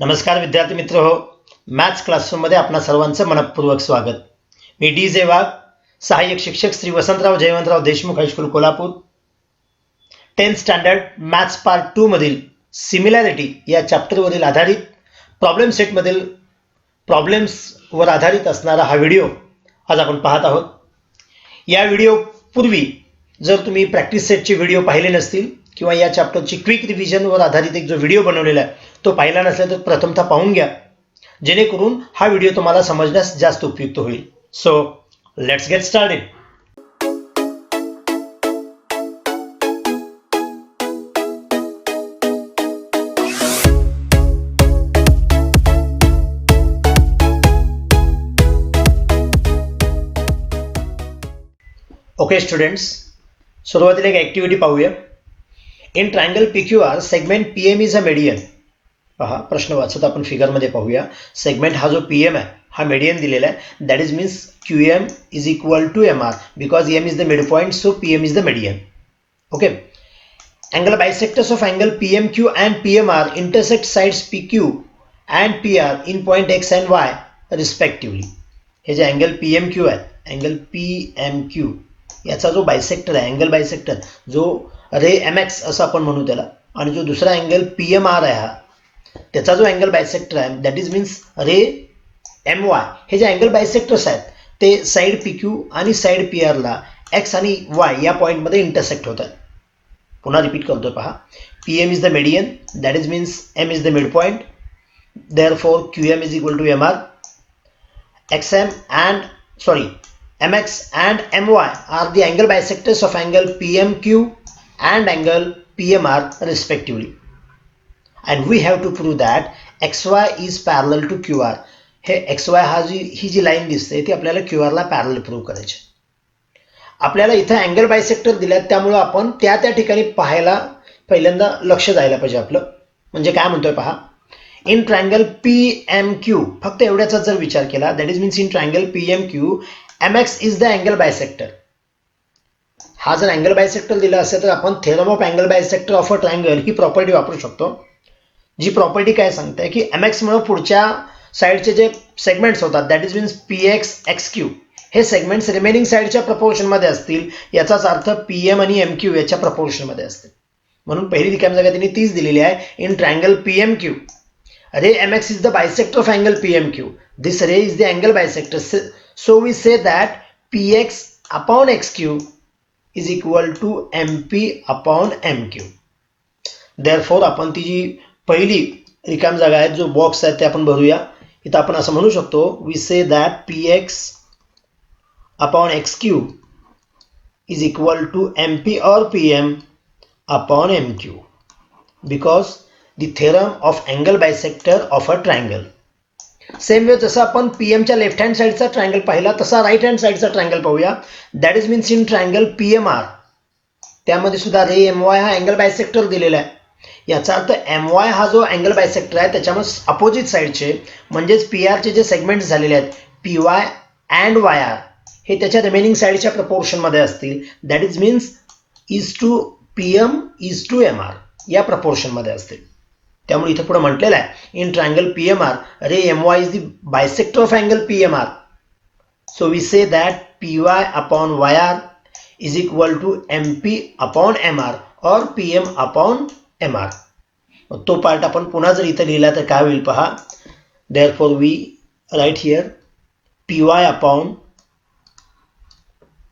नमस्कार विद्यार्थी मित्र हो, मॅथ्स क्लासरूममध्ये आपणा सर्वांचं मनपूर्वक स्वागत. मी डी जे वाघ, सहाय्यक शिक्षक Shri Vasantrao Jaywantrao Deshmukh high school Kolhapur. 10th standard maths part 2 मधील सिमिलॅरिटी या चॅप्टरवरील आधारित प्रॉब्लेम सेटमधील प्रॉब्लेम्सवर आधारित असणारा हा व्हिडिओ आज आपण पाहत आहोत. या व्हिडिओ पूर्वी जर तुम्ही प्रॅक्टिस सेटचे व्हिडिओ पाहिले नसतील किंवा या चॅप्टरची क्विक रिव्हिजनवर आधारित एक जो व्हिडिओ बनवलेला आहे तो पाहिला नसेल तर प्रथमतः पाहून घ्या, जेणेकरून हा व्हिडिओ तुम्हाला समजण्यास जास्त उपयुक्त होईल. So let's get started. Okay students, सुरुवातीला एक ॲक्टिव्हिटी पाहूया. In triangle PQR segment PM is a median. पहा, प्रश्न वाचत आपण फिगरमध्ये पाहूया. सेगमेंट हा जो PM आहे हा मेडियन दिलेला आहे. That is means QM is equal to MR because M is the mid point, so PM is the median. Okay. Angle bisectors of angle PMQ and PMR intersect sides PQ and PR in point X and Y respectively. हे जे angle PMQ आहे, angle PMQ याचा जो bisector आहे, angle bisector जो रे MX असं आपण म्हणू त्याला, आणि जो दुसरा अँगल PMR आहे हा त्याचा जो अँगल बायसेक्टर आहे that is means ray MY. हे जे अँगल बायसेक्टर्स आहेत ते साईड PQ आणि साईड PR ला X आणि Y या पॉईंटमध्ये इंटरसेक्ट होत आहेत. पुन्हा रिपीट करतोय पहा. PM is the median, that is means M is the mid point, therefore QM is equal to MR. MX and MY are the angle bisectors of angle PMQ and angle PMR respectively. And we have to prove that XY is parallel to QR. हे XY ही जी line दिसते ती आपल्याला QR ला parallel prove करायची. आपल्याला इथं angle bisector दिल्यात, त्यामुळे आपण त्या ठिकाणी पाहायला पहिल्यांदा लक्ष जायला पाहिजे आपलं. म्हणजे काय म्हणतोय पहा. इन ट्रायंगल PMQ, फक्त एवढ्याचा जर विचार केला, that is means in triangle PMQ MX is the angle bisector. हा जर अँगल बायसेक्टर दिला असेल तर आपण theorem of angle bisector of a triangle he property वापरू शकतो. जी प्रॉपर्टी काय सांगते की MX मुळे पुढच्या साईडचे जे सेगमेंट्स होतात that is means PX XQ हे सेगमेंट्स रिमेनिंग साईडच्या प्रपोर्शनमध्ये असतील. याचाच अर्थ PM आणि MQ याच्या प्रपोर्शनमध्ये असतील. म्हणून पहिली रिकामी जागा त्यांनी तीच दिलेली आहे. In triangle PMQ ray MX is the bisector of angle PMQ. This ray is the angle bisector. So we say that PX upon XQ is equal to MP upon MQ. Therefore आपण ती जी पहिली रिकाम जागा आहे, जो box आहे ते आपण भरूया. इथं आपण असं म्हणू शकतो, we say that PX upon XQ is equal to MP or PM upon MQ because the theorem of angle bisector of a triangle. Same way जसं आपण PMच्या लेफ्ट हँड साईडचा ट्रायंगल पाहिला तसा राईट हँड साईडचा ट्रायंगल पाहूया. That is means in triangle PMR त्यामध्ये सुद्धा रे MY हा अँगल बायसेक्टर दिलेला आहे. याचा अर्थ MY हा जो अँगल बायसेक्टर आहे त्याच्यामध्ये अपोजिट साईडचे म्हणजेच PRचे जे सेगमेंट्स झालेले आहेत PY अँड YR हे त्याच्या रिमेनिंग साईडच्या प्रपोर्शनमध्ये असतील. That is means is to PM is to MR या प्रपोर्शनमध्ये असतील. त्यामुळे इथे पुढे म्हटलेलं आहे in triangle PMR ray MY is the bisector of angle PMR. So we say that PY upon YR is equal to MP upon MR और PM upon MR. तो पार्ट आपण पुन्हा जर इथे लिहिला तर काय होईल पहा. Therefore we write here PY upon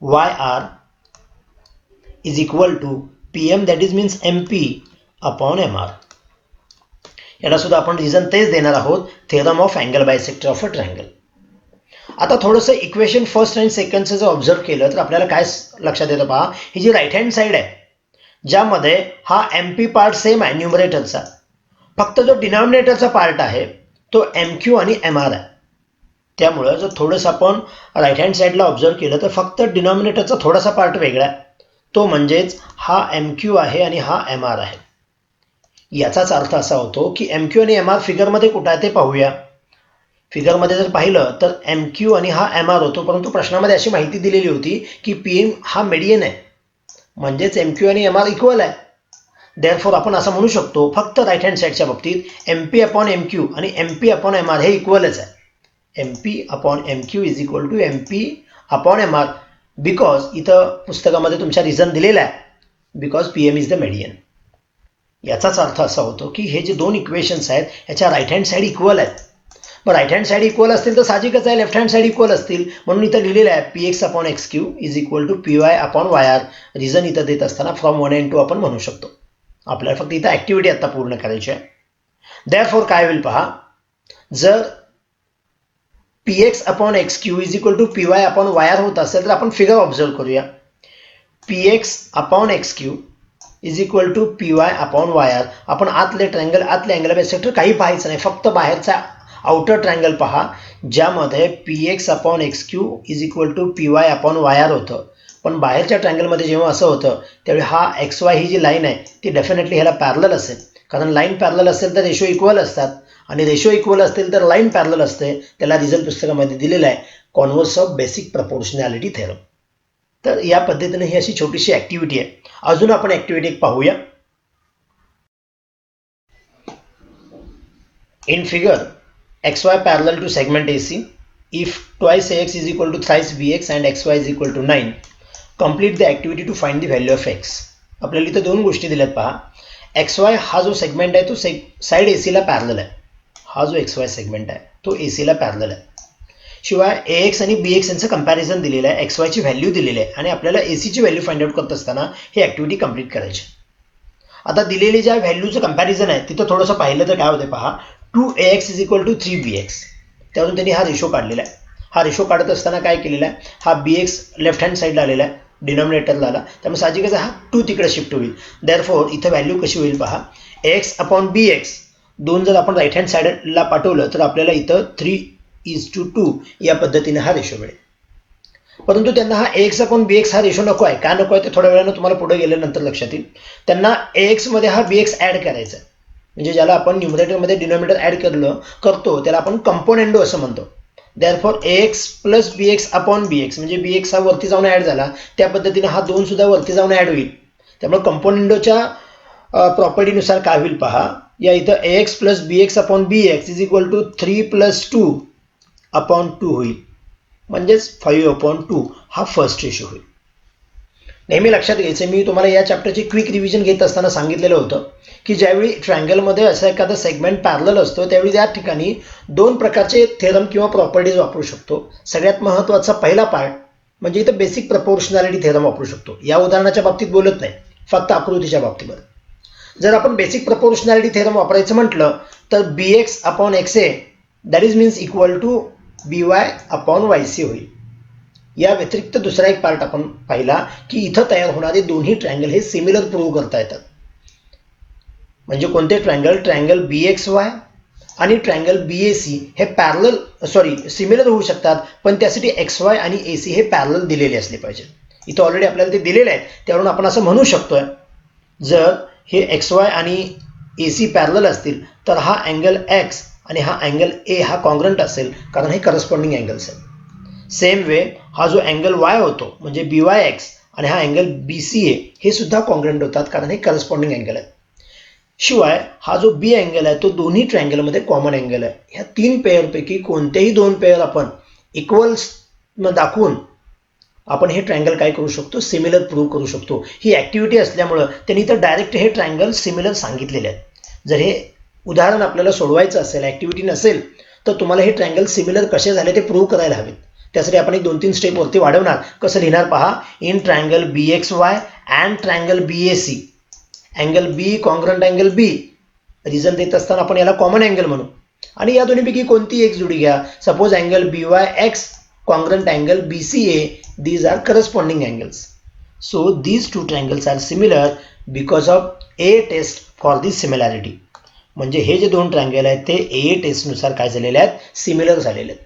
YR is equal to PM that is means MP upon MR. याला सुद्धा आपण रिझन तेच देणार आहोत, theorem of angle bisector of a triangle. आता थोडंसं इक्वेशन फर्स्ट आणि सेकंडचं जर ऑब्झर्व केलं तर आपल्याला काय लक्षात येतं पहा. ही जी राईट हँड साईड आहे ज्यामध्ये हा MP पार्ट सेम आहे न्यूमरेटरचा, फक्त जो डिनॉमिनेटरचा पार्ट आहे तो MQ आणि MR आहे. त्यामुळं जर थोडंसं आपण राईट हँड साईडला ऑब्झर्व केलं तर फक्त डिनॉमिनेटरचा थोडासा पार्ट वेगळा आहे, तो म्हणजेच हा MQ आहे आणि हा MR आहे. याचाच अर्थ असा होतो की MQ आणि MR फिगरमध्ये कुठं आहे ते पाहूया. फिगरमध्ये जर पाहिलं तर MQ आणि हा MR होतो, परंतु प्रश्नामध्ये अशी माहिती दिलेली होती की PM हा मेडियन आहे, म्हणजेच MQ आणि MR इक्वल आहे. देअरफॉर आपण असं म्हणू शकतो फक्त राईट हँड साईडच्या बाबतीत MP अपॉन MQ आणि MP अपॉन MR हे इक्वलच आहे. MP upon MQ is equal to MP upon MR because इथं पुस्तकामध्ये तुमच्या रिझन दिलेला आहे, because PM is the median. याचाच अर्थ असा होतो की हे जे दोन इक्वेशन्स आहेत याच्या राईट हँड साईड इक्वल आहेत. मग राईट हँड साईड इक्वल असतील तर साहजिकच आहे लेफ्ट हँड साईड इक्वल असतील, म्हणून इथं लिहिलेलं आहे PX upon XQ is equal to PY upon YR. Reason इथं देत असताना फ्रॉम 1 and 2 आपण म्हणू शकतो. आपल्याला फक्त इथं ॲक्टिव्हिटी आता पूर्ण करायची आहे. देअरफॉर काय होईल पहा, जर PX upon XQ is equal to PY upon YR होत असेल तर आपण फिगर ऑब्झर्व करूया. PX upon XQ is equal to PY upon YR. आपण आतले ट्रँगल आतले अँगल बायसेक्टर काही पाहायचं नाही, फक्त बाहेरचा आउटर ट्रँगल पहा ज्यामध्ये PX upon XQ is equal to PY upon YR होतं. पण बाहेरच्या ट्रँगलमध्ये जेव्हा असं होतं त्यावेळी हा XY ही जी लाईन आहे ती डेफिनेटली ह्याला पॅरलल असेल, कारण लाईन पॅरलल असेल तर रेशो इक्वल असतात आणि रेशो इक्वल असतील तर लाईन पॅरलल असते. त्याला रिझल्ट पुस्तकामध्ये दिलेला आहे converse of basic proportionality theorem. तर या पद्धतीने ही अशी छोटीशी ॲक्टिव्हिटी आहे. अजून आपण ॲक्टिव्हिटी एक पाहूया. In figure XY parallel to segment AC if twice AX is equal to thrice BX and XY is equal to 9, complete the activity to find the value of X. आपल्याला इथं दोन गोष्टी दिल्यात पहा. XY हा जो सेगमेंट आहे तो साईड AC ला पॅरलल आहे. हा जो XY सेगमेंट आहे तो AC ला पॅरलल आहे. शिवाय AX आणि BX यांचं कंपॅरिझन दिलेलं आहे, XY ची व्हॅल्यू दिलेली आहे आणि आपल्याला AC ची व्हॅल्यू फाइंड आउट करत असताना ही ॲक्टिव्हिटी कंप्लीट करायची. आता दिलेली ज्या व्हॅल्यूचं कंपॅरिझन आहे तिथं थोडंसं पाहिलं तर काय होतं पहा. 2AX is equal to 3BX. त्यावरून त्यांनी हा रेशो काढलेला आहे. हा रेशो काढत असताना काय केलेला आहे, हा BX लेफ्ट हँड साईडला आलेला आहे, डिनॉमिनेटरला आला, त्यामुळे साहजिकच हा 2 तिकडे शिफ्ट होईल. देअरफॉर इथं व्हॅल्यू कशी होईल पहा, AX अपॉन BX दोन जर आपण राईट हँड साईडला पाठवलं तर आपल्याला इथं 3:2 या पद्धतीने हा रेशो मिळेल. परंतु त्यांना हा AX अपॉन BX हा रेशो नको आहे. का नको आहे ते थोड्या वेळानं तुम्हाला पुढे गेल्यानंतर लक्षात येईल. त्यांना AX मध्ये हा BX ॲड करायचा आहे, म्हणजे ज्याला आपण न्यूमरेटरमध्ये डिनॉमिनेटर ॲड करतो त्याला आपण कंपोनेंडो असं म्हणतो. Therefore AX plus BX upon BX म्हणजे BX हा वरती जाऊन ॲड झाला, त्या पद्धतीने हा 2 सुद्धा वरती जाऊन ॲड होईल. त्यामुळे कंपोनेंडोच्या प्रॉपर्टीनुसार काय होईल पहा, या इथं AX plus BX upon BX is equal to 3 plus 2 upon 2 होईल, म्हणजेच 5 अपॉन 2 हा फर्स्ट रेशो होईल. नेहमी लक्षात घ्यायचं, मी तुम्हाला या चॅप्टरची क्विक रिव्हिजन घेत असताना सांगितलेलं होतं की ज्यावेळी ट्रायंगलमध्ये असं एखादा सेगमेंट पॅरलल असतो त्यावेळी त्या ठिकाणी दोन प्रकारचे थेरम किंवा प्रॉपर्टीज वापरू शकतो. सगळ्यात महत्त्वाचा पहिला पार्ट म्हणजे इथं बेसिक प्रपोर्शनॅलिटी थेरम वापरू शकतो. या उदाहरणाच्या बाबतीत बोलत नाही, फक्त आकृतीच्या बाबतीमध्ये. जर आपण बेसिक प्रपोर्शनॅलिटी थेरम वापरायचं म्हटलं तर BX upon XA that is means equal to BY upon YC होईल. या व्यतिरिक्त दुसरा एक पार्ट आपण पाहिला की इथं तयार होणारे दोन्ही ट्रायंगल हे सिमिलर प्रूव्ह करता येतात. म्हणजे कोणते ट्रायंगल BXY आणि ट्रायंगल BAC हे सिमिलर होऊ शकतात, पण त्यासाठी XY आणि AC हे पॅरलल दिलेले असले पाहिजे. इथं ऑलरेडी आपल्याला ते दिलेले आहेत, त्यावरून आपण असं म्हणू शकतोय जर हे XY आणि AC पॅरलल असतील तर हा अँगल X आणि हा अँगल A हा कॉन्ग्रंट असेल, कारण हे करस्पॉन्डिंग अँगल्स आहेत. सेम वे हा जो अँगल Y होतो म्हणजे BYX आणि हा अँगल BCA हे सुद्धा कॉन्ग्रंट होतात, कारण हे करस्पॉन्डिंग अँगल आहेत. शिवाय हा जो B अँगल आहे तो दोन्ही ट्रायंगलमध्ये कॉमन अँगल आहे. ह्या 3 पेअरपैकी कोणतेही 2 पेअर आपण इक्वल्स दाखवून आपण हे ट्रायंगल काय करू शकतो, सिमिलर प्रूव्ह करू शकतो. ही ॲक्टिव्हिटी असल्यामुळं त्यांनी तर डायरेक्ट हे ट्रायंगल सिमिलर सांगितलेले आहेत. जर हे उदाहरण आपल्याला सोडवायचं असेल, ॲक्टिव्हिटी नसेल, तर तुम्हाला हे ट्रायंगल सिमिलर कसे झाले ते प्रूव्ह करायला हवेत. त्यासाठी आपण एक 2-3 स्टेप वरती वाढवणार. कसं लिहिणार पहा, in triangle BXY and triangle BAC angle B congruent angle B. Reason देत असताना आपण याला कॉमन अँगल म्हणू आणि या दोन्हीपैकी कोणती एक जोडी घ्या. Suppose angle BYX congruent angle BCA, these are corresponding angles. So these two triangles are similar because of A test for the similarity. म्हणजे हे जे दोन ट्रायंगल आहेत ते A टेस्टनुसार काय झालेले आहेत, सिमिलर झालेले आहेत.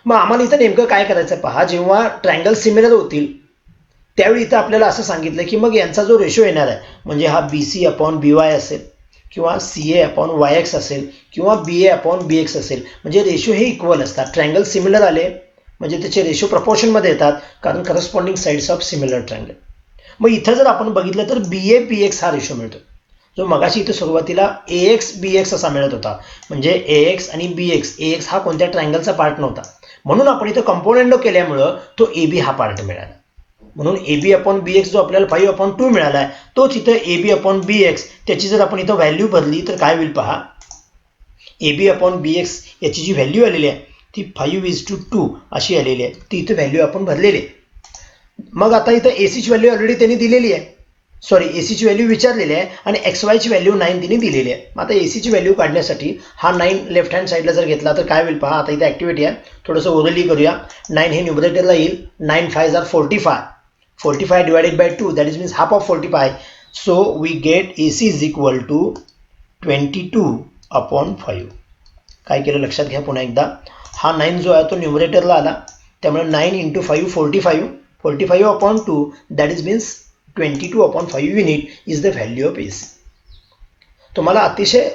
मग आम्हाला इथं नेमकं काय करायचं पहा, जेव्हा ट्रायंगल सिमिलर होतील त्यावेळी इथं आपल्याला असं सांगितलं की मग यांचा जो रेशो येणार आहे म्हणजे हा BC अपॉन BY असेल किंवा CA अपॉन YX असेल किंवा BA अपॉन BX असेल, म्हणजे रेशो हे इक्वल असतात. ट्रायंगल सिमिलर आले म्हणजे त्याचे रेशो प्रपोर्शनमध्ये येतात, कारण corresponding sides of similar triangle. मग इथं जर आपण बघितलं तर BA PX हा रेशो मिळतो. जो मगाशी इथे सुरुवातीला AX BX असा मिळत होता, म्हणजे AX आणि BX, AX हा कोणत्या ट्रायंगलचा पार्ट नव्हता, म्हणून आपण इथं कंपोनेंडो केल्यामुळं तो AB हा पार्ट मिळाला. म्हणून AB अपॉन BX जो आपल्याला 5/2 मिळाला आहे, तोच इथं AB अपॉन BX, त्याची जर आपण इथं व्हॅल्यू भरली तर काय होईल पहा. AB अपॉन BX याची जी व्हॅल्यू आलेली आहे ती 5:2 अशी आलेली आहे, ती इथं व्हॅल्यू आपण भरलेली आहे. मग आता इथं AC ची व्हॅल्यू ऑलरेडी त्यांनी दिलेली आहे, सॉरी AC ची व्हॅल्यू विचारलेली आहे आणि XY ची व्हॅल्यू 9 तिने दिलेली आहे. आता AC ची व्हॅल्यू काढण्यासाठी हा 9 लेफ्ट हँड साईडला जर घेतला तर काय होईल पहा. आता इथे ॲक्टिव्हिटी आहे, थोडंसं ओरली करूया. 9 हे न्यूमरेटरला येईल, 9 5s are 45, 45 divided by 2, that is means half of 45. So we get AC is equal to 22/5. काय केलं लक्षात घ्या पुन्हा एकदा. हा 9 जो आहे तो न्यूमरेटरला आला, त्यामुळे 9 × 5 45, 45/2, that is means 22/5 unit is the value of AC. तुम्हाला अतिशय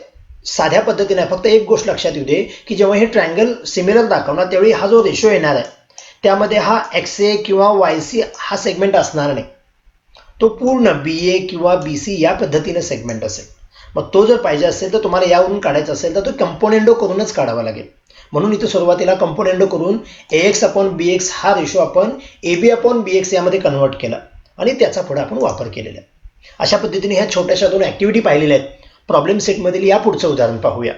साध्या पद्धतीने फक्त एक गोष्ट लक्षात येऊ दे की जेव्हा हे ट्रायंगल सिमिलर दाखवणार त्यावेळी हा जो रेशो येणार आहे त्यामध्ये हा XA किंवा YC हा सेगमेंट असणार नाही, तो पूर्ण BA किंवा BC या पद्धतीने सेगमेंट असेल. मग तो जर पाहिजे असेल तर तुम्हाला यावरून काढायचा असेल तर तो कंपोनेंडो करूनच काढावा लागेल. म्हणून इथे सुरुवातीला कंपोनेंडो करून AX अपॉन BX हा रेशो आपण AB अपॉन BX यामध्ये कन्वर्ट केला आणि त्याचा पुढे आपण वापर केलेला आहे. अशा पद्धतीने ह्या छोट्याशा 2 ॲक्टिव्हिटी पाहिलेल्या आहेत. प्रॉब्लेम सेटमधील या पुढचं उदाहरण पाहूया.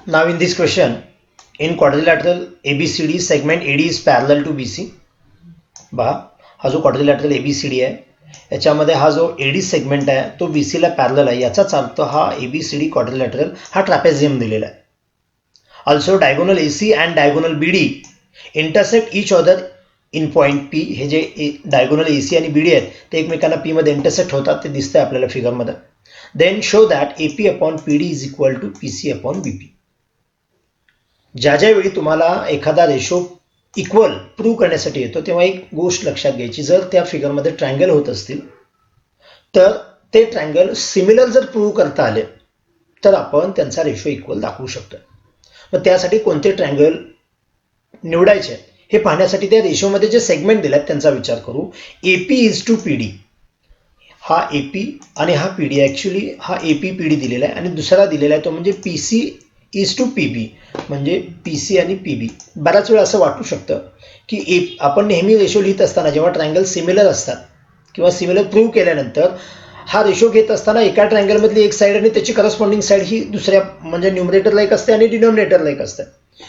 Now in this question, in quadrilateral ABCD segment AD is parallel to BC. पहा हा जो क्वाड्रिलॅटरल ABCD आहे याच्यामध्ये हा जो AD सेगमेंट आहे तो BCला पॅरलल आहे, याचाच अर्थ हा ABCD क्वाड्रिलॅटरल हा ट्रॅपेझियम दिलेला आहे. Also diagonal AC and diagonal BD intersect each other in point P. हे जे डायगोनल AC आणि BD आहेत ते एकमेकांना P मध्ये इंटरसेक्ट होतात, ते दिसतंय आपल्याला फिगरमध्ये. Then show that AP upon PD is equal to PC upon BP. ज्यावेळी तुम्हाला एखादा रेशो इक्वल प्रूव्ह करण्यासाठी येतो तेव्हा एक गोष्ट लक्षात घ्यायची, जर त्या फिगरमध्ये ट्रायंगल होत असतील तर ते ट्रायंगल सिमिलर जर प्रूव्ह करता आले तर आपण त्यांचा रेशो इक्वल दाखवू शकतो. मग त्यासाठी कोणते ट्रायंगल निवडायचे हे पाहण्यासाठी त्या रेशोमध्ये जे सेगमेंट दिले आहेत त्यांचा विचार करू. AP इज टू PD, हा AP आणि हा PD, ॲक्च्युली हा AP PD दिलेला आहे आणि दुसरा दिलेला आहे तो म्हणजे PC इज टू PB, म्हणजे PC आणि PB. बऱ्याच वेळा असं वाटू शकतं की आपण नेहमी रेशो लिहित असताना जेव्हा ट्रायंगल सिमिलर असतात किंवा सिमिलर प्रूव्ह केल्यानंतर हा रेशो घेत असताना एका ट्रायंगलमधली एक साईड आणि त्याची करस्पॉन्डिंग साईड ही दुसऱ्या म्हणजे न्यूमरेटरला एक असते आणि डिनॉमिनेटरला एक असते.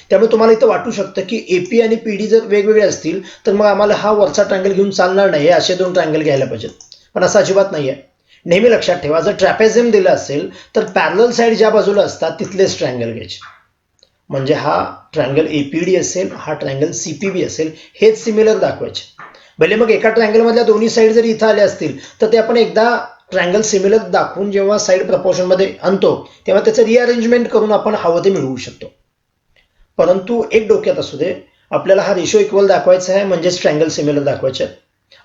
त्यामुळे तुम्हाला इथं वाटू शकतं की AP आणि PD जर वेगवेगळे असतील तर मग आम्हाला हा वरचा ट्रायंगल घेऊन चालणार नाही, असे 2 ट्रायंगल घ्यायला पाहिजेत. पण असं अजिबात नाही आहे. नेहमी लक्षात ठेवा, जर ट्रॅपेझियम दिलं असेल तर पॅरलल साईड ज्या बाजूला असतात तिथलेच ट्रायंगल घ्यायचे. म्हणजे हा ट्रायंगल APD असेल, हा ट्रायंगल CPB असेल, हेच सिमिलर दाखवायचे. भले मग एका ट्रायंगलमधल्या दोन्ही साईड जर इथं आल्या असतील तर ते आपण एकदा ट्रायंगल सिमिलर दाखवून जेव्हा साईड प्रपोर्शनमध्ये आणतो तेव्हा त्याचं रिअरेंजमेंट करून आपण हवं ते मिळवू शकतो. परंतु एक डोक्यात असू दे, आपल्याला हा रेशो इक्वल दाखवायचा आहे म्हणजेच ट्रायंगल सिमिलर दाखवायचे आहे.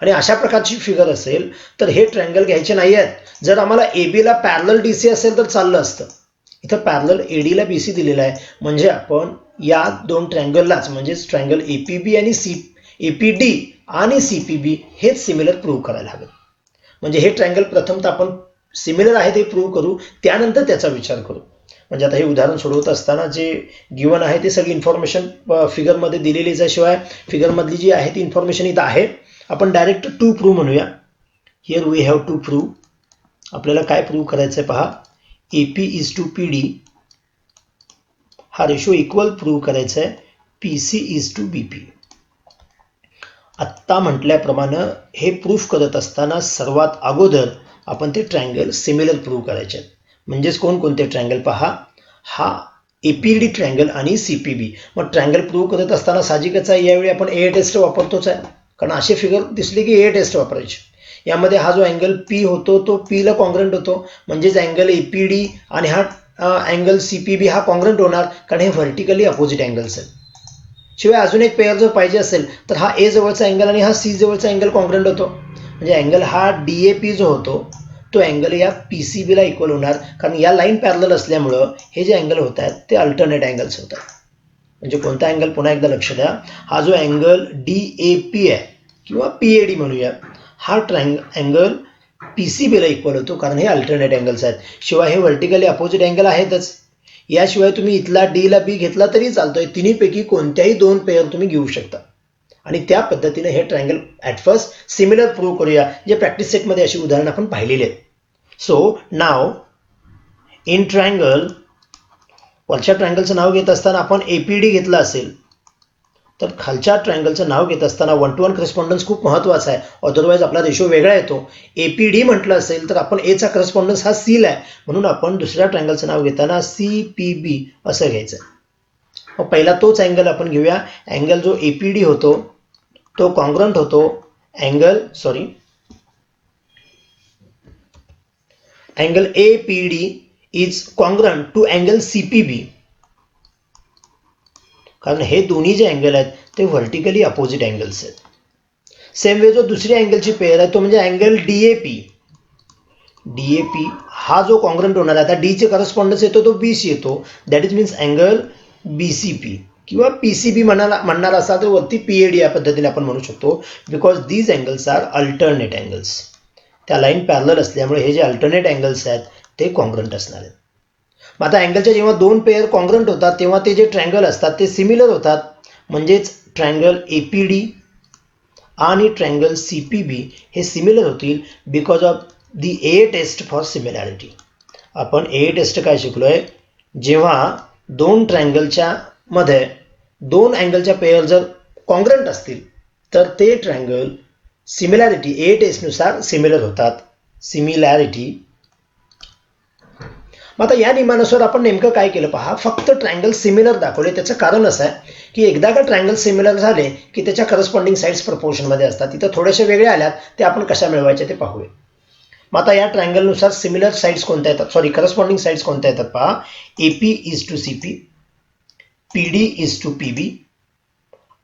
आणि अशा प्रकारची फिगर असेल तर हे ट्रायंगल घ्यायचे नाही आहेत. जर आम्हाला ABला पॅरलल DC असेल तर चाललं असतं. इथं पॅरलल ADला BC दिलेला आहे, म्हणजे आपण या 2 ट्रायंगललाच म्हणजेच ट्रायंगल APB आणि APD आणि CPB हेच सिमिलर प्रूव्ह करायला हवे. म्हणजे हे ट्रायंगल प्रथमतः आपण सिमिलर आहे ते प्रूव्ह करू, त्यानंतर त्याचा विचार करू. म्हणजे आता हे उदाहरण सोडवत असताना जे गिवन आहे ते सगळी इन्फॉर्मेशन फिगरमध्ये दिलेलीच आहे, शिवाय फिगरमधली जी आहे ती इन्फॉर्मेशन इथं आहे. आपण डायरेक्ट टू प्रूव्ह म्हणूया. Here we have to prove. आपल्याला काय प्रूव्ह करायचं आहे पहा. AP इज टू PD हा रेशो इक्वल प्रूव्ह करायचा आहे PC इज टू BP. आत्ता म्हटल्याप्रमाणे हे प्रूफ करत असताना सर्वात अगोदर आपण ते ट्रायंगल सिमिलर प्रूव्ह करायचे आहेत. म्हणजेच कोणकोणते ट्रायंगल पहा, हा APD ट्रायंगल आणि CPB. मग ट्रायंगल प्रूव्ह करत असताना साहजिकच आहे यावेळी आपण AA टेस्ट वापरतोच आहे, कारण असे फिगर दिसले की AA टेस्ट वापरायची. यामध्ये हा जो अँगल P होतो तो Pला कॉन्ग्रंट होतो, म्हणजेच अँगल APD आणि हा अँगल CPB हा कॉन्ग्रंट होणार, कारण हे व्हर्टिकली अपोजिट अँगल्स आहेत. शिवाय अजून एक पेअर जर पाहिजे असेल तर हा A जवळचा अँगल आणि हा C जवळचा अँगल कॉन्ग्रंट होतो. म्हणजे अँगल हा DAP जो होतो तो अँगल या PCBला इक्वल होणार, कारण या लाईन पॅरलल असल्यामुळं हे जे अँगल होत आहेत ते अल्टरनेट अँगल्स होतात. म्हणजे कोणता अँगल पुन्हा एकदा लक्ष द्या, हा जो अँगल DAP आहे किंवा PAD म्हणूया, हा अँगल PCB ला इक्वल होतो, कारण हे अल्टरनेट अँगल्स आहेत. शिवाय हे व्हर्टिकली अपोजिट अँगल आहेतच. याशिवाय तुम्ही इथला D ला B घेतला तरी चालतोय. तिन्हीपैकी कोणत्याही दोन पेअर तुम्ही घेऊ शकता आणि त्या पद्धतीने हे triangle at first similar prove करूया, जे प्रॅक्टिस सेटमध्ये अशी उदाहरणं आपण पाहिलेली आहेत. सो नाव इन ट्रायंगल, वरच्या ट्रायंगलचं नाव घेत असताना आपण APD घेतलं असेल तर खालच्या ट्रायंगलचं नाव घेत असताना 1:1 करस्पॉन्डन्स खूप महत्त्वाचा आहे. अदरवाईज आपला रेशो वेगळा येतो. APD म्हटलं असेल तर आपण Aचा करस्पॉन्डन्स हा C ला आहे, म्हणून आपण दुसऱ्या ट्रायंगलचं नाव घेताना CPB असं घ्यायचं. मग पहिला तोच अँगल आपण घेऊया. अँगल जो APD होतो तो कॉन्ग्रंट होतो angle APD is congruent to angle CPB, कारण हे दोन्ही जे अँगल आहेत ते व्हर्टिकली अपोजिट अँगल्स आहेत. सेम वे जो दुसऱ्या अँगलची पेअर आहे तो म्हणजे अँगल DAP हा जो कॉन्ग्रंट होणार आहे, आता D चे करस्पॉन्डन्स येतो तो BC येतो, that is means angle BCP किंवा PCB म्हणणार असाल तर वरती PAD या पद्धतीने आपण म्हणू शकतो, because these angles are alternate angles. त्या लाईन पॅरलल असल्यामुळे हे जे अल्टरनेट अँगल्स आहेत ते कॉन्ग्रंट असणार आहेत. मग आता अँगलच्या जेव्हा दोन पेअर कॉन्ग्रंट होतात तेव्हा ते जे ट्रायंगल असतात ते सिमिलर होतात, म्हणजेच ट्रायंगल APD आणि ट्रायंगल CPB हे सिमिलर होतील because of the A test for similarity. आपण A टेस्ट काय शिकलोय, जेव्हा दोन ट्रायंगलच्या मध्ये दोन अँगलच्या पेअर जर कॉन्ग्रंट असतील तर ते ट्रायंगल सिमिलॅरिटी A टेस्टनुसार सिमिलर होतात. सिमिलॅरिटी. मग आता या नियमानुसार आपण नेमकं काय केलं पहा, फक्त ट्रायंगल सिमिलर दाखवले. त्याचं कारण असं आहे की एकदा का ट्रायंगल सिमिलर झाले की त्याच्या करस्पॉन्डिंग साईड्स प्रपोर्शनमध्ये असतात. इथं थोड्याशा वेगळ्या आल्यात, ते आपण कशा मिळवायच्या ते पाहूया. मग आता या ट्रायंगलनुसार सिमिलर साईड्स कोणत्या येतात, करस्पॉन्डिंग साईड्स कोणत्या येतात पहा. AP is to CP, PD is to PB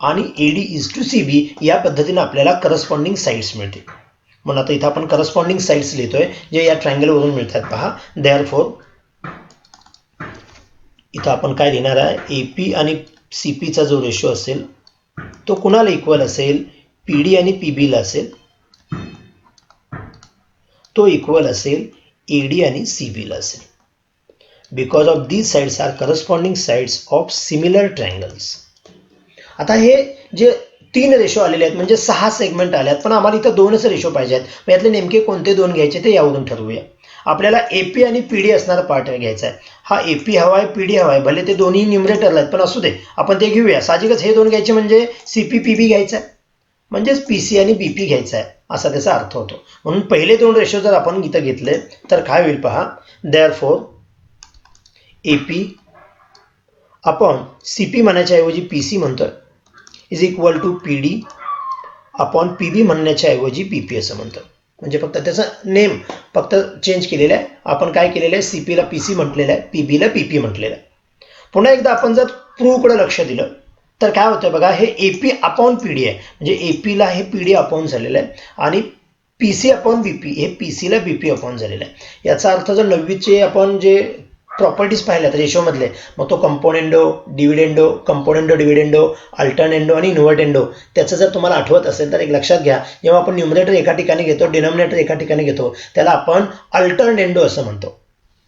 आणि AD इज टू CB या पद्धतीने आपल्याला करस्पॉन्डिंग साईड्स मिळते. म्हणून आता इथं आपण करस्पॉन्डिंग साईड्स लिहितोय जे या ट्रायंगलवरून मिळतात पहा. देअरफॉर इथं आपण काय लिहिणार आहे, AP आणि CPचा जो रेशो असेल तो कुणाला इक्वल असेल, PD आणि PB ला असेल. तो इक्वल असेल AD आणि CB ला असेल. Because of these sides are corresponding sides of similar triangles. आता हे जे तीन रेशो आलेले आहेत म्हणजे 6 सेगमेंट आले आहेत, पण आम्हाला इथं 2च रेशो पाहिजे आहेत. मग यातले नेमके कोणते 2 घ्यायचे ते यावरून ठरवूया. आपल्याला AP आणि PD असणारा पार्ट घ्यायचा आहे. हा AP हवा आहे, PD हवा आहे. भले ते दोन्ही न्यूमरेटरला आहेत पण असू दे, आपण ते घेऊया. साहजिकच हे 2 घ्यायचे म्हणजे CPPB घ्यायचा आहे, म्हणजेच PC आणि BP घ्यायचा आहे असा त्याचा अर्थ होतो. म्हणून पहिले 2 रेशो जर आपण इथं घेतले तर काय होईल पहा. देअरफॉर AP अपॉन CP म्हणायच्या ऐवजी PC म्हणतोय is equal to PD upon PB म्हणण्याच्या ऐवजी PP असं म्हणतो. म्हणजे फक्त त्याचा नेम फक्त चेंज केलेला आहे. आपण काय केलेलं आहे, CP ला PC म्हटलेलं आहे, PB ला PP म्हटलेलं आहे. पुन्हा एकदा आपण जर प्रूव्हकडे लक्ष दिलं तर काय होतं बघा, हे AP अपॉन PD आहे, म्हणजे AP ला हे PD अपॉन झालेलं आहे आणि PC अपॉन BP हे PC ला BP अपॉन झालेलं आहे. याचा अर्थ जर 9वीचे आपण जे प्रॉपर्टीज पाहिल्यात रेशोमधले, मग तो कंपोनेंडो, डिव्हिडेंडो, कंपोनेंडो डिव्हिडेंडो, अल्टरनेंडो आणि इन्व्हर्टेंडो, त्याचं जर तुम्हाला आठवत असेल तर एक लक्षात घ्या, जेव्हा आपण न्यूमरेटर एका ठिकाणी घेतो, डिनॉमिनेटर एका ठिकाणी घेतो, त्याला आपण अल्टरनेंडो असं म्हणतो.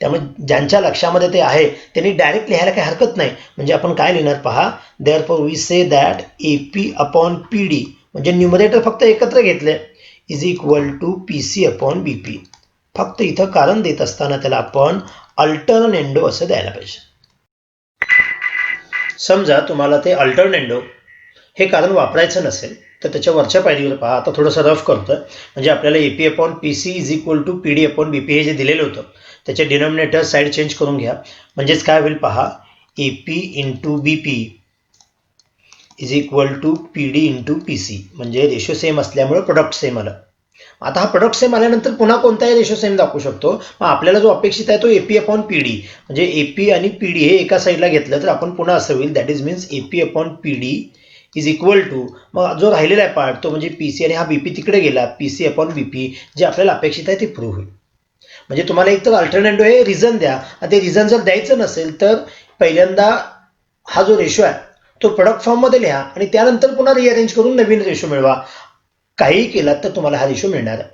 त्यामुळे ज्यांच्या लक्षामध्ये ते आहे त्यांनी डायरेक्ट लिहायला काही हरकत नाही. म्हणजे आपण काय लिहिणार पहा. Therefore we say that AP upon PD म्हणजे न्यूमरेटर फक्त एकत्र घेतले is equal to PC upon BP. फक्त इथं कारण देत असताना त्याला आपण अल्टरनेंडो असं द्यायला पाहिजे. समजा तुम्हाला ते अल्टरनेंडो हे कारण वापरायचं नसेल तर त्याच्या वरच्या पायरीवर पहा. आता थोडंसं रफ करतोय, म्हणजे आपल्याला AP upon PC is equal to PD upon BP हे जे दिलेलं होतं त्याचे डिनॉमिनेटर साईड चेंज करून घ्या. म्हणजेच काय होईल पहा, AP into BP is equal to PD into PC. म्हणजे रेशो सेम असल्यामुळे प्रोडक्ट सेम आलं. आता हा प्रोडक्ट सेम आल्यानंतर पुन्हा कोणताही रेशो सेम दाखवू शकतो. मग आपल्याला जो अपेक्षित आहे तो AP अपॉन PD, म्हणजे AP आणि PD हे एका साईडला घेतलं तर आपण पुन्हा असं होईल, that is means AP upon PD is equal to, मग जो राहिलेला आहे पार्ट तो म्हणजे PC आणि हा BP तिकडे गेला, PC अपॉन BP जे आपल्याला अपेक्षित आहे ते प्रूव्ह होईल. म्हणजे तुम्हाला एक तर अल्टरनेंडो हे रिझन द्या, आणि ते रिझन जर द्यायचं नसेल तर पहिल्यांदा हा जो रेशो आहे तो प्रोडक्ट फॉर्ममध्ये लिहा आणि त्यानंतर पुन्हा रिअरेंज करून नवीन रेशो मिळवा. काही केलात तर तुम्हाला हा रेशो मिळणार आहे.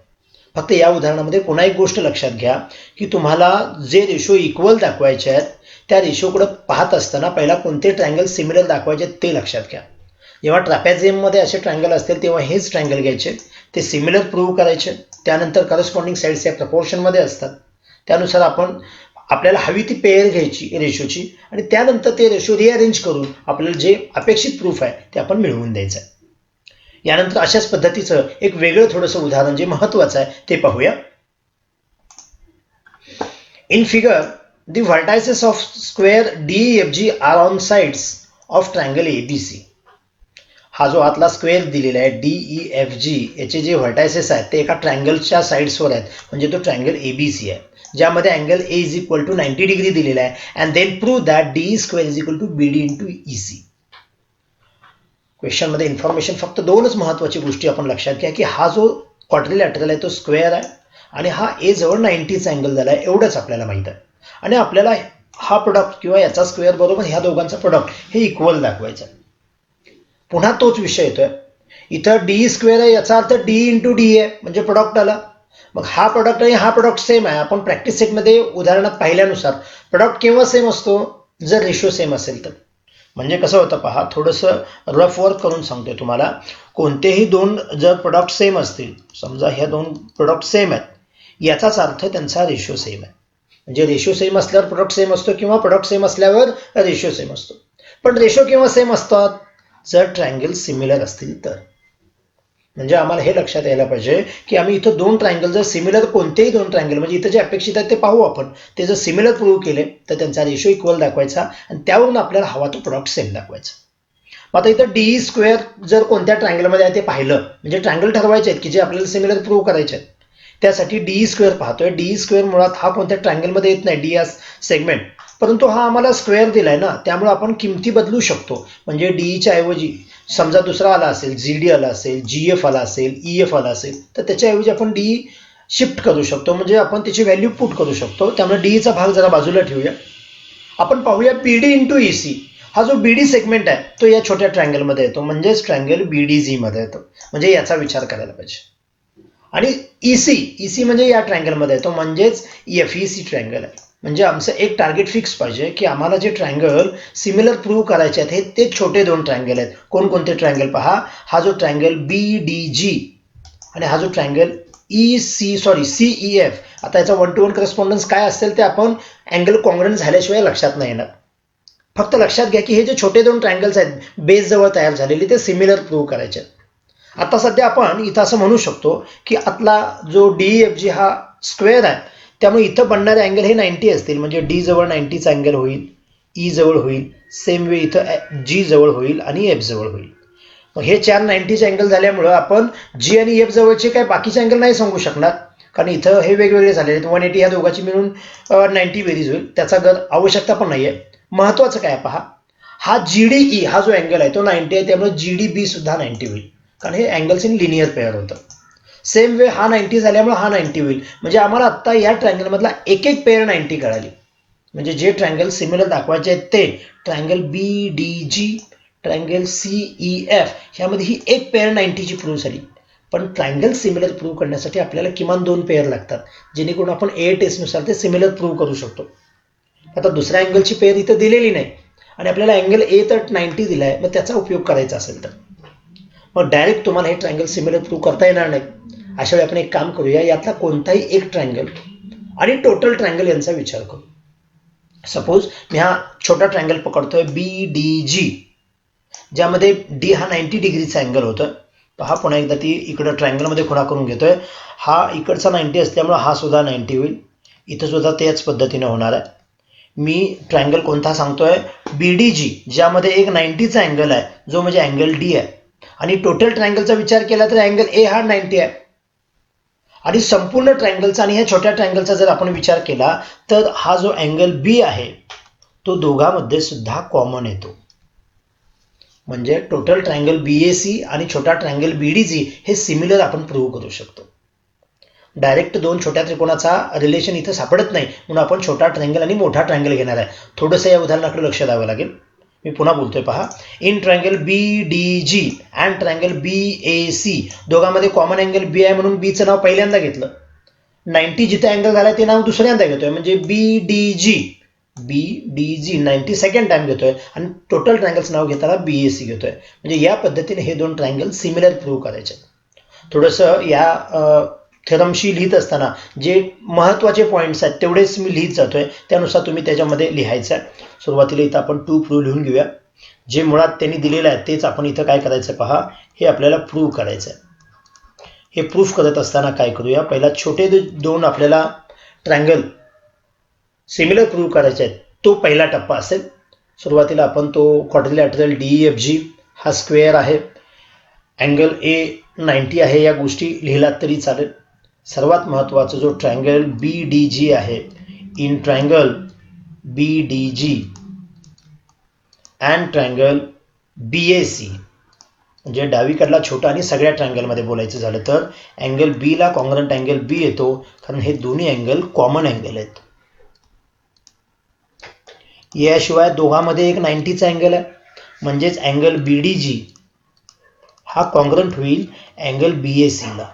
फक्त या उदाहरणामध्ये पुन्हा एक गोष्ट लक्षात घ्या की तुम्हाला जे रेशो इक्वल दाखवायचे आहेत त्या रेशोकडे पाहत असताना पहिला कोणते ट्रायंगल सिमिलर दाखवायचे ते लक्षात घ्या. जेव्हा ट्रॅपेझियममध्ये असे ट्रायंगल असतील तेव्हा हेच ट्रायंगल घ्यायचे, ते सिमिलर प्रूव्ह करायचे, त्यानंतर करस्पॉन्डिंग साईड्स या प्रपोर्शनमध्ये असतात, त्यानुसार आपल्याला हवी ती पेअर घ्यायची रेशोची आणि त्यानंतर ते रेशो रिअरेंज करून आपल्याला जे अपेक्षित प्रूफ आहे ते आपण मिळवून द्यायचं आहे. यानंतर अशाच पद्धतीचं एक वेगळं थोडंसं उदाहरण जे महत्त्वाचं आहे ते पाहूया. In figure the vertices of square DEFG are on sides of triangle ABC. हा जो आतला स्क्वेअर दिलेला आहे DEFG, याचे जे व्हर्टायसेस आहेत ते एका ट्रायंगलच्या साईड्सवर आहेत, म्हणजे तो ट्रायंगल ABC आहे, ज्यामध्ये angle A is equal to 90 degree दिलेला आहे. And then prove that DE square is equal to BD into EC. क्वेश्चनमध्ये इन्फॉर्मेशन फक्त दोनच महत्त्वाची गोष्टी आपण लक्षात घ्या की हा जो क्वाड्रिलॅटरल आहे तो स्क्वेअर आहे आणि हा A जवळ 90चा अँगल झाला आहे, एवढंच आपल्याला माहीत आहे. आणि आपल्याला हा प्रोडक्ट किंवा याचा स्क्वेअर बरोबर ह्या दोघांचा प्रोडक्ट हे इक्वल दाखवायचं आहे. पुन्हा तोच विषय येतोय. इथं DE स्क्वेअर आहे याचा अर्थ DE इंटू DE आहे, म्हणजे प्रोडक्ट आला. मग हा प्रोडक्ट आणि हा प्रोडक्ट सेम आहे. आपण प्रॅक्टिस सेटमध्ये उदाहरणात पाहिल्यानुसार प्रोडक्ट केव्हा सेम असतो, जर रेशो सेम असेल तर. म्हणजे कसं होतं पहा, थोडंसं रफ वर्क करून सांगतोय तुम्हाला. कोणतेही दोन जर प्रोडक्ट सेम असतील, समजा ह्या दोन प्रोडक्ट सेम आहेत, याचाच अर्थ त्यांचा रेशो सेम आहे. म्हणजे रेशो सेम असल्यावर प्रोडक्ट सेम असतो किंवा प्रोडक्ट सेम असल्यावर रेशो सेम असतो. पण रेशो केव्हा सेम असतात, जर ट्रायंगल सिमिलर असतील तर. म्हणजे आम्हाला हे लक्षात यायला पाहिजे की आम्ही इथं दोन ट्रायंगल जर सिमिलर, कोणतेही दोन ट्रायंगल म्हणजे इथं जे अपेक्षित आहे ते पाहू आपण, ते जर सिमिलर प्रूव्ह केले तर त्यांचा रेशो इक्वल दाखवायचा आणि त्यावरून आपल्याला हवा तो प्रोडक्ट सेम दाखवायचा. आता इथं DE स्क्वेअर जर कोणत्या ट्रायंगलमध्ये आहे ते पाहिलं, म्हणजे ट्रायंगल ठरवायचे आहेत की जे आपल्याला सिमिलर प्रूव्ह करायचे आहेत, त्यासाठी DE स्क्वेअर पाहतोय. DE स्क्वेअर मुळात हा कोणत्या ट्रायंगलमध्ये येत नाही, DE सेगमेंट, परंतु हा आम्हाला स्क्वेअर दिलाय ना, त्यामुळे आपण किमती बदलू शकतो. म्हणजे DEच्या ऐवजी समजा दुसरा आला असेल, GD आला असेल, GF आला असेल, EF आला असेल, तर त्याच्याऐवजी आपण DE शिफ्ट करू शकतो, म्हणजे आपण त्याची व्हॅल्यू पुट करू शकतो. त्यामुळे DEचा भाग जरा बाजूला ठेवूया. आपण पाहूया BD इंटू EC. हा जो BD सेगमेंट आहे तो या छोट्या ट्रायंगलमध्ये येतो, म्हणजेच ट्रायंगल BDG मध्ये येतो, म्हणजे याचा विचार करायला पाहिजे. आणि EC म्हणजे या ट्रायंगलमध्ये येतो, म्हणजेच FEC ट्रायंगल आहे. म्हणजे आमचं एक टार्गेट फिक्स पाहिजे की आम्हाला जे ट्रायंगल सिमिलर प्रूव्ह करायचे आहेत ते छोटे दोन ट्रायंगल आहेत. कोणकोणते ट्रायंगल पहा, हा जो ट्रायंगल BDG आणि हा जो ट्रायंगल CEF. आता याचा 1-to-1 करस्पॉन्डन्स काय असेल ते आपण अँगल कॉन्ग्रुएंट झाल्याशिवाय लक्षात नाही येणार. फक्त लक्षात घ्या की हे जे छोटे दोन ट्रायंगल्स आहेत बेस जवळ तयार झालेले, ते सिमिलर प्रूव्ह करायचे आहेत. आता सध्या आपण इथं असं म्हणू शकतो की आतला जो DEFG हा स्क्वेअर आहे, त्यामुळे इथं बनणारे अँगल हे 90 असतील, म्हणजे D जवळ 90चा अँगल होईल, E जवळ होईल, सेम वे इथं G जवळ होईल आणि F जवळ होईल. मग हे चार 90चे अँगल झाल्यामुळं आपण G आणि F जवळचे काय बाकीचे अँगल नाही सांगू शकणार, कारण इथं हे वेगवेगळे झालेले आहेत. 180 ह्या दोघांची मिळून 90 बेरीज होईल, त्याचा आवश्यकता पण नाही आहे. महत्त्वाचं काय पहा, हा GDE हा जो अँगल आहे तो 90 आहे, त्यामुळे GDB सुद्धा 90 होईल, कारण हे अँगल्स इन लिनियर पेअर होतं. सेम वे हा 90 झाल्यामुळे हा 90 होईल. म्हणजे आम्हाला आत्ता या ट्रायंगलमधला एक एक पेअर 90 कळाली. म्हणजे जे ट्रायंगल सिमिलर दाखवायचे आहेत ते ट्रायंगल BDG, ट्रायंगल CEF, ह्यामध्ये ही एक पेअर 90ची प्रूव्ह झाली. पण ट्रायंगल सिमिलर प्रूव्ह करण्यासाठी आपल्याला किमान 2 पेअर लागतात, जेणेकरून आपण A टेस्टनुसार ते सिमिलर प्रूव्ह करू शकतो. आता दुसऱ्या अँगलची पेअर इथं दिलेली नाही आणि आपल्याला अँगल A तर 90 दिला आहे, मग त्याचा उपयोग करायचा असेल तर मग डायरेक्ट तुम्हाला हे ट्रायंगल सिमिलर प्रूव्ह करता येणार नाही. अशा वेळी आपण एक काम करूया, यातला कोणताही एक ट्रायंगल आणि टोटल ट्रायंगल यांचा विचार करू. सपोज मी हा छोटा ट्रायंगल पकडतोय BDG, ज्यामध्ये D हा 90 डिग्रीचा अँगल होतं. पहा पुन्हा एकदा ती इकडं ट्रायंगलमध्ये खुणा करून घेतोय. हा इकडचा 90 असल्यामुळे हा सुद्धा 90 होईल. इथं सुद्धा त्याच पद्धतीने होणार आहे. मी ट्रायंगल कोणता सांगतोय, BDG, ज्यामध्ये एक 90चा अँगल आहे, जो म्हणजे अँगल D आहे. आणि टोटल ट्रायंगलचा विचार केला तर अँगल A हा 90 आहे. आणि संपूर्ण ट्रायंगलचा आणि ह्या छोट्या ट्रायंगलचा जर आपण विचार केला तर हा जो अँगल B आहे तो दोघांमध्ये सुद्धा कॉमन येतो. म्हणजे टोटल ट्रायंगल BAC आणि छोटा ट्रायंगल BDG हे सिमिलर आपण प्रूव्ह करू शकतो. डायरेक्ट दोन छोट्या त्रिकोणाचा रिलेशन इथं सापडत नाही, म्हणून आपण छोटा ट्रायंगल आणि मोठा ट्रायंगल घेणार आहे. थोडंसं या उदाहरणाकडे लक्ष द्यावं लागेल. मी पुन्हा बोलतोय पहा, in triangle BDG and triangle BAC दोघांमध्ये कॉमन अँगल B आहे, म्हणून B चं नाव पहिल्यांदा घेतलं. 90 जिथे अँगल झाला ते नाव दुसऱ्यांदा घेतोय, म्हणजे BDG 90 सेकंड टाइम घेतोय आणि टोटल ट्रायंगल्स नाव घेताना BAC घेतोय. म्हणजे या पद्धतीने हे दोन ट्रायंगल सिमिलर प्रूव्ह करायचे. थोडंसं या थेरमशी लिहित असताना जे महत्त्वाचे पॉईंट्स आहेत तेवढेच मी लिहित जातोय, त्यानुसार तुम्ही त्याच्यामध्ये लिहायचं आहे. सुरुवातीला इथं आपण टू प्रूव्ह लिहून घेऊया. जे मुळात त्यांनी दिलेलं आहे तेच आपण इथं काय करायचं पहा, हे आपल्याला प्रूव्ह करायचं आहे. हे प्रूफ करत असताना काय करूया, पहिला छोटे दोन आपल्याला ट्रायंगल सिमिलर प्रूव्ह करायचे आहेत, तो पहिला टप्पा असेल. सुरुवातीला आपण तो क्वाड्रिलॅटरल DEFG हा स्क्वेअर आहे, अँगल A90 आहे, या गोष्टी लिहिलात तरी चालेल. सर्वात महत्त्वाचा जो ट्रायंगल BDG आहे, in triangle BDG and triangle BAC, म्हणजे डावीकडला छोटा आणि सगळ्या ट्रायंगलमध्ये बोलायचं झालं तर अँगल B ला कॉन्ग्रंट अँगल B येतो, कारण हे दोन्ही अँगल कॉमन अँगल आहेत. याशिवाय दोघांमध्ये एक 90चा अँगल आहे, म्हणजेच अँगल BDG हा कॉन्ग्रंट होईल अँगल BAC ला,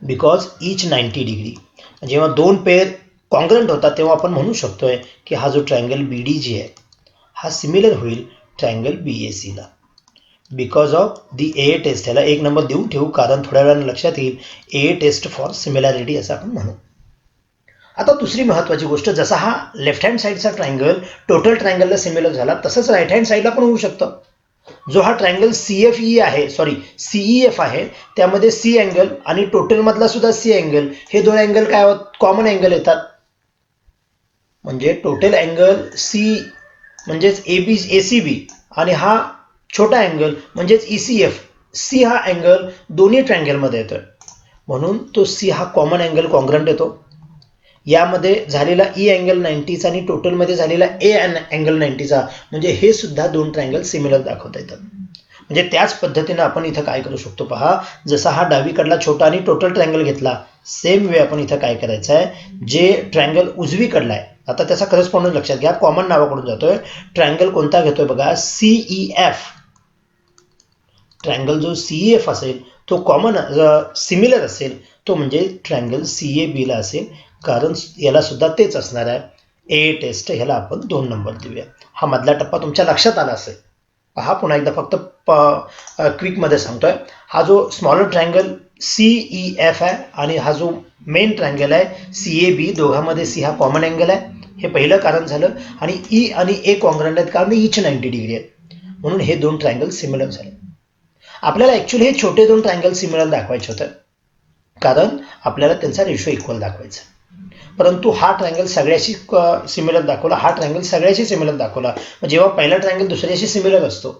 बिकॉज ईच 90 डिग्री. जेव्हा दोन पेअर कॉन्ग्रंट होतात तेव्हा आपण म्हणू शकतोय की हा जो ट्रायंगल BDG आहे हा सिमिलर होईल ट्रायंगल BAC ला, because of the AA test. ह्याला एक नंबर देऊन ठेवू, कारण थोड्या वेळाने लक्षात येईल AA टेस्ट फॉर सिमिलॅरिटी असं आपण म्हणू. आता दुसरी महत्त्वाची गोष्ट, जसा हा लेफ्ट हँड साईडचा ट्रायंगल टोटल ट्रायंगलला सिमिलर झाला, तसंच राईट हँड साईडला पण होऊ शकतं. जो हा ट्रायंगल CEF आहे, त्यामध्ये C अँगल आणि टोटलमधला सुद्धा C अँगल, हे दोन अँगल काय होत, कॉमन अँगल येतात. म्हणजे टोटल अँगल C म्हणजेच ACB आणि हा छोटा अँगल म्हणजेच ECF, C हा अँगल दोन्ही ट्रायंगलमध्ये येतोय, म्हणून तो C हा कॉमन अँगल कॉन्ग्रंट येतो. यामध्ये झालेला E अँगल 90चा आणि टोटलमध्ये झालेला A अँगल 90चा, म्हणजे हे सुद्धा दोन ट्रायंगल सिमिलर दाखवता येतात. म्हणजे त्याच पद्धतीने आपण इथं काय करू शकतो पहा, जसा हा डावीकडला छोटा आणि टोटल ट्रायंगल घेतला, सेम वे आपण इथं काय करायचं आहे, जे ट्रायंगल उजवीकडला आहे, आता त्याचा करस्पॉन्डन्स लक्षात घ्या, कॉमन नावाकडून जातोय. ट्रायंगल कोणता घेतोय बघा, CEF. ट्रायंगल जो CEF असेल तो कॉमन सिमिलर असेल, तो म्हणजे ट्रायंगल CAB ला असेल, कारण याला सुद्धा तेच असणार आहे. AA टेस्ट ह्याला आपण 2 नंबर देऊया. हा मधला टप्पा तुमच्या लक्षात आला असेल. हा पुन्हा एकदा फक्त क्विकमध्ये सांगतोय. हा जो स्मॉलर ट्रायंगल CEF आहे आणि हा जो मेन ट्रायंगल आहे CAB, दोघांमध्ये C हा कॉमन अँगल आहे, हे पहिलं कारण झालं. आणि E आणि A कॉन्ग्रंट आहेत, कारण ईच 90 डिग्री आहेत, म्हणून हे दोन ट्रायंगल सिमिलर झाले. आपल्याला ॲक्च्युली हे छोटे दोन ट्रायंगल सिमिलर दाखवायचे होते, कारण आपल्याला त्यांचा रेशो इक्वल दाखवायचा. परंतु हा ट्रायंगल सगळ्याशी सिमिलर दाखवला, हा ट्रायंगल सगळ्याशी सिमिलर दाखवला. जेव्हा पहिला ट्रायंगल दुसऱ्याशी सिमिलर असतो,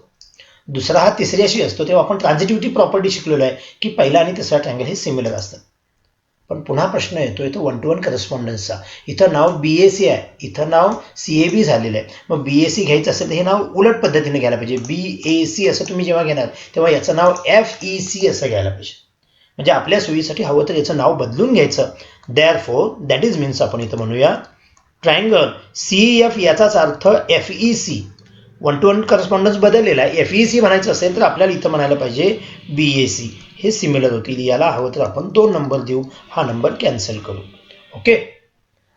दुसरा हा तिसऱ्याशी असतो, तेव्हा आपण ट्रान्झिटिव्हिटी प्रॉपर्टी शिकलेलो आहे की पहिला आणि तिसरा ट्रायंगल हे सिमिलर असतात. पण पुन्हा प्रश्न येतोय तो 1-to-1 करस्पॉन्डन्सचा. इथं नाव BAC आहे, इथं नाव CAB झालेलं आहे. मग BAC घ्यायचं असेल तर हे नाव उलट पद्धतीने घ्यायला पाहिजे. BAC असं तुम्ही जेव्हा घेणार तेव्हा याचं नाव FEC असं घ्यायला पाहिजे. म्हणजे आपल्या सोयीसाठी हवं तर याचं नाव बदलून घ्यायचं. देअरफॉर दॅट इज मीन्स आपण इथं म्हणूया ट्रायंगल CEF याचाच अर्थ FEC. 1-to-1 करस्पॉन्डन्स बदललेला आहे. FEC म्हणायचं असेल तर आपल्याला इथं म्हणायला पाहिजे BAC. हे सिमिलर होतील. याला हवं तर आपण 2 नंबर देऊ, हा नंबर कॅन्सल करू. ओके,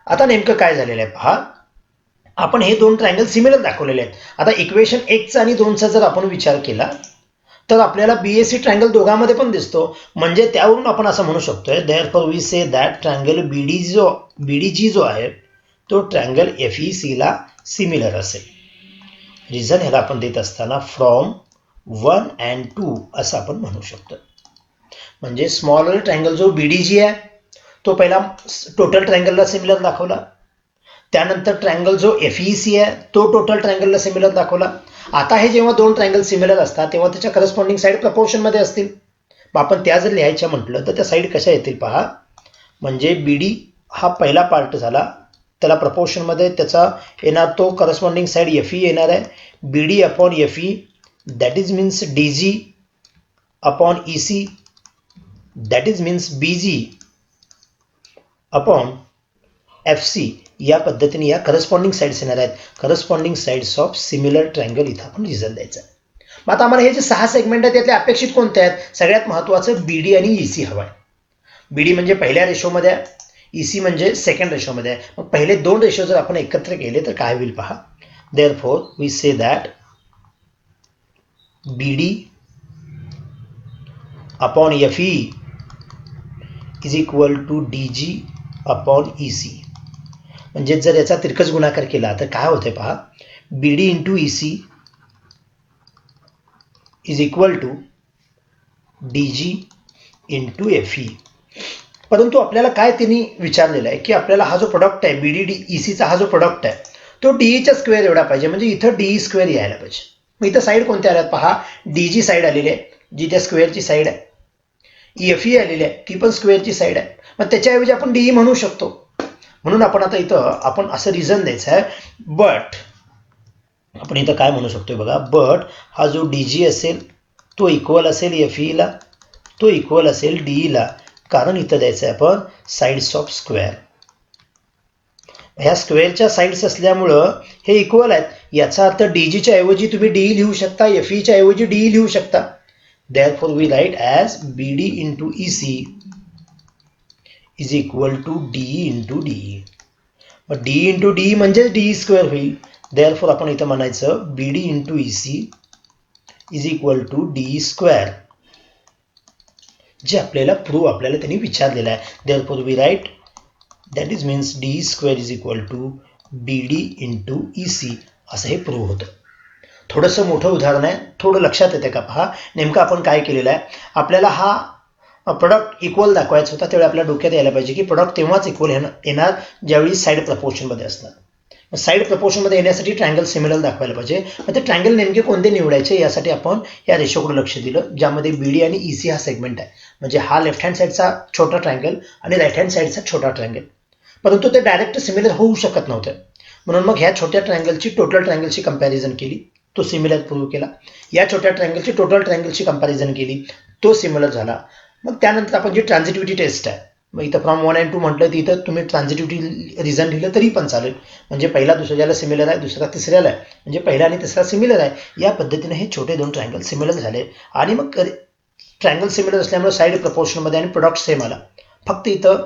आता नेमकं काय झालेलं आहे पहा, आपण हे दोन ट्रायंगल सिमिलर दाखवलेले आहेत. आता इक्वेशन 1चा आणि 2चा जर आपण विचार केला तर आपल्याला BAC ट्रायंगल दोघांमध्ये पण दिसतो. म्हणजे त्यावरून आपण असं म्हणू शकतोय, therefore we say that triangle BDG जो आहे तो ट्रायंगल FEC ला सिमिलर असेल. रिझन ह्याला आपण देत असताना फ्रॉम 1 and 2 असं आपण म्हणू शकतो. म्हणजे स्मॉलर ट्रायंगल जो BDG आहे तो पहिला टोटल ट्रायंगलला सिमिलर दाखवला, त्यानंतर ट्रायंगल जो FEC आहे तो टोटल ट्रायंगलला सिमिलर दाखवला. आता हे जेव्हा दोन ट्रायंगल सिमिलर असतात तेव्हा त्याच्या करस्पॉन्डिंग साईड प्रपोर्शनमध्ये असतील. मग आपण त्या जर लिहायच्या म्हटलं तर त्या साईड कशा येतील पहा, म्हणजे BD हा पहिला पार्ट झाला, त्याला प्रपोर्शनमध्ये त्याचा येणार तो करस्पॉन्डिंग साईड FE येणार आहे. BD upon FE that is means DG upon EC that is means BG upon FC. या पद्धतीने या करस्पॉन्डिंग साईड्स येणार आहेत. Corresponding sides of similar triangle इथं आपण रिझन द्यायचं आहे. मग आता आम्हाला हे जे 6 सेगमेंट आहेत त्यातले अपेक्षित कोणते आहेत, सगळ्यात महत्त्वाचं BD आणि EC हवं आहे. BD म्हणजे पहिल्या रेशोमध्ये आहे, EC म्हणजे सेकंड रेशोमध्ये आहे. मग पहिले दोन रेशो जर आपण एकत्र केले तर काय होईल पहा. Therefore we say that BD upon FE is equal to DG upon EC. म्हणजे जर याचा तिरकस गुणाकार केला तर काय होते पहा. BD into EC is equal to DG into FE. परंतु आपल्याला काय त्यांनी विचारलेलं आहे की आपल्याला हा जो प्रोडक्ट आहे BD ECचा हा जो प्रोडक्ट आहे तो DEच्या स्क्वेअर एवढा पाहिजे. म्हणजे इथं DE स्क्वेअर यायला पाहिजे. मग इथं साईड कोणत्या आल्यात पहा. DG साईड आलेली आहे जी त्या स्क्वेअरची साईड आहे. FE आलेली आहे ती पण स्क्वेअरची साईड आहे. मग त्याच्याऐवजी आपण DE म्हणू शकतो. म्हणून आपण आता इथं आपण असं रिझन द्यायचं आहे. बट आपण इथं काय म्हणू शकतोय बघा. बट हा जो DG असेल तो इक्वल असेल FE ला, तो इक्वल असेल DE ला. कारण इथं द्यायचं आहे आपण साइड्स ऑफ स्क्वेअर. ह्या स्क्वेअरच्या साइड्स असल्यामुळं हे इक्वल आहेत. याचा अर्थ DGच्या ऐवजी तुम्ही DE लिहू शकता, FEच्या ऐवजी DE लिहू शकता. Therefore we write as BD into EC is equal to DE into DE. मग DE into DE म्हणजे DE स्क्वेअर होईल. Therefore आपण इथं म्हणायचं BD into EC is equal to DE square. जे आपल्याला प्रूव्ह आपल्याला त्यांनी विचारलेलं आहे. Therefore we write that is means DE square is equal to BD into EC. असं हे प्रूव्ह होतं. थोडंसं मोठं उदाहरण आहे. थोडं लक्षात येते का पहा. नेमकं आपण काय केलेलं आहे. आपल्याला हा प्रोडक्ट इक्वल दाखवायचा होता. त्यावेळी आपल्या डोक्यात यायला पाहिजे की प्रोडक्ट तेव्हाच इक्वल येणार ज्यावेळी साईड प्रपोर्शनमध्ये असणार. साईड प्रपोर्शनमध्ये येण्यासाठी ट्रायंगल सिमिलर दाखवायला पाहिजे. मग ते ट्रायंगल नेमके कोणते निवडायचे यासाठी आपण या रेशोकडे लक्ष दिलं ज्यामध्ये BD आणि EC हा सेगमेंट आहे. म्हणजे हा लेफ्ट हँड साईडचा छोटा ट्रायंगल आणि राईट हँड साईडचा छोटा ट्रायंगल. परंतु ते डायरेक्ट सिमिलर होऊ शकत नव्हते. म्हणून मग ह्या छोट्या ट्रायंगलची टोटल ट्रायंगलची कंपॅरिझन केली, तो सिमिलर प्रूव्ह केला. या छोट्या ट्रायंगलची टोटल ट्रायंगलची कंपॅरिझन केली, तो सिमिलर झाला. मग त्यानंतर आपण जी ट्रान्झिटिव्हिटी टेस्ट आहे, मग इथं फ्रॉम 1 and 2 म्हटलं तर इथं तुम्ही ट्रान्झिटिव्हिटी रिझन लिहिलं तरी पण चालेल. म्हणजे पहिला दुसऱ्याला सिमिलर आहे, दुसरा तिसऱ्याला आहे. म्हणजे पहिला आणि तिसरा सिमिलर आहे. या पद्धतीने हे छोटे दोन ट्रायंगल सिमिलर झाले. आणि मग ट्रायंगल सिमिलर असल्यामुळे साईड प्रपोर्शनमध्ये आणि प्रोडक्ट सेम आला. फक्त इथं